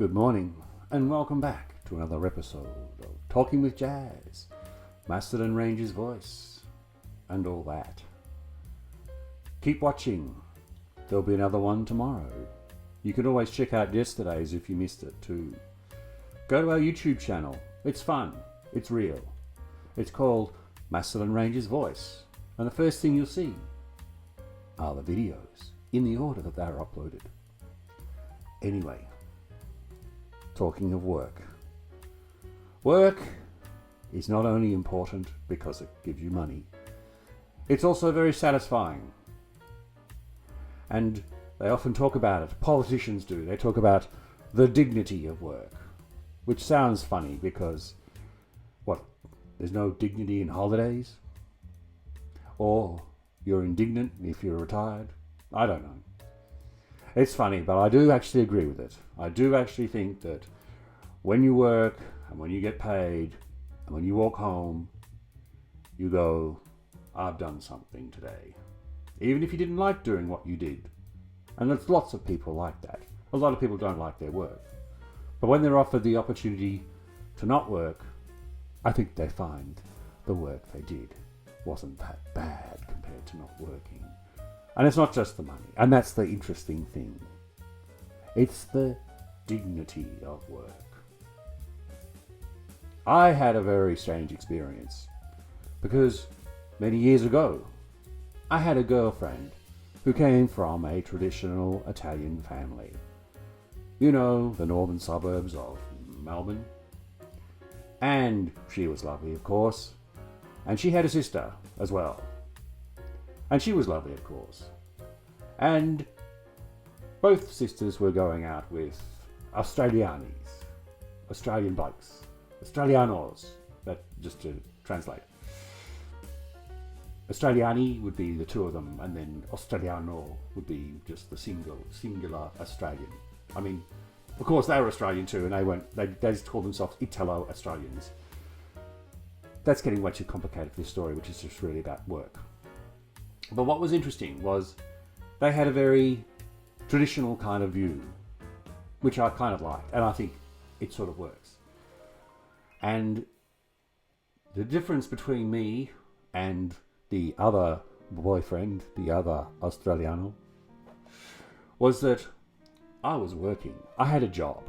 Good morning, and welcome back to another episode of Talking with Jazz, Macedon Ranger's voice, and all that. Keep watching. There'll be another one tomorrow. You can always check out yesterday's if you missed it too. Go to our YouTube channel. It's fun. It's real. It's called Macedon Ranger's voice, and the first thing you'll see are the videos in the order that they're uploaded. Anyway, talking of work. Work is not only important because it gives you money, it's also very satisfying. And they often talk about it, politicians do, they talk about the dignity of work, which sounds funny because, there's no dignity in holidays? Or you're indignant if you're retired? I don't know. It's funny, but I do actually agree with it. I do actually think that when you work and when you get paid and when you walk home, you go, I've done something today. Even if you didn't like doing what you did. And there's lots of people like that. A lot of people don't like their work. But when they're offered the opportunity to not work, I think they find the work they did wasn't that bad compared to not working. And it's not just the money. And that's the interesting thing. It's the dignity of work. I had a very strange experience because many years ago, I had a girlfriend who came from a traditional Italian family. You know, the northern suburbs of Melbourne. And she was lovely, of course. And she had a sister as well. And she was lovely, of course. And both sisters were going out with Australian blokes. Australianos, that just to translate. Australiani would be the two of them, and then Australiano would be just the singular Australian. I mean, of course they were Australian too, and they just called themselves Italo-Australians. That's getting way too complicated for this story, which is just really about work. But what was interesting was they had a very traditional kind of view, which I kind of liked, and I think it sort of works. And the difference between me and the other boyfriend, the other Australiano, was that I was working. I had a job.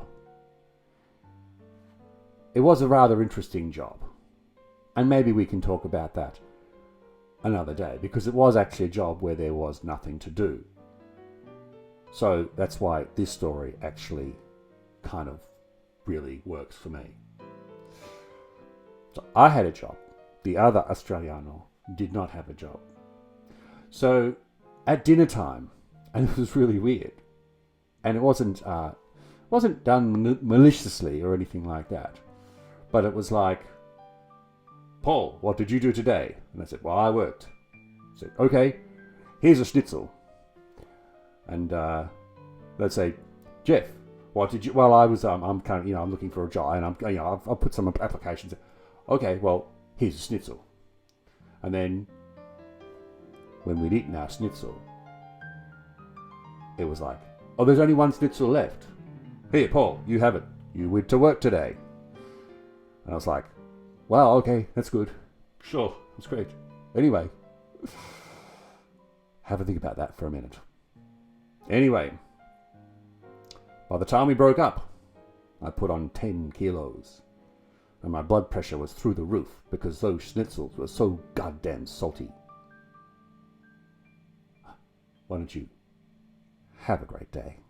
It was a rather interesting job. And maybe we can talk about that another day, because it was actually a job where there was nothing to do. So that's why this story actually kind of really works for me. So I had a job. The other Australiano did not have a job. So at dinner time, and it was really weird, and it wasn't done maliciously or anything like that, but it was like, Paul, what did you do today? And I said, well, I worked. I said, okay, here's a schnitzel. And let's say, Jeff, what did you? Well, I was I'm kind of I'm looking for a job, and I've put some applications. Okay, well, here's a schnitzel. And then when we'd eaten our schnitzel, it was like, oh, there's only one schnitzel left. Here, Paul, you have it. You went to work today. And I was like, wow, okay, that's good. Sure, that's great. Anyway, have a think about that for a minute. Anyway, by the time we broke up, I put on 10 kilos. And my blood pressure was through the roof because those schnitzels were so goddamn salty. Why don't you have a great day?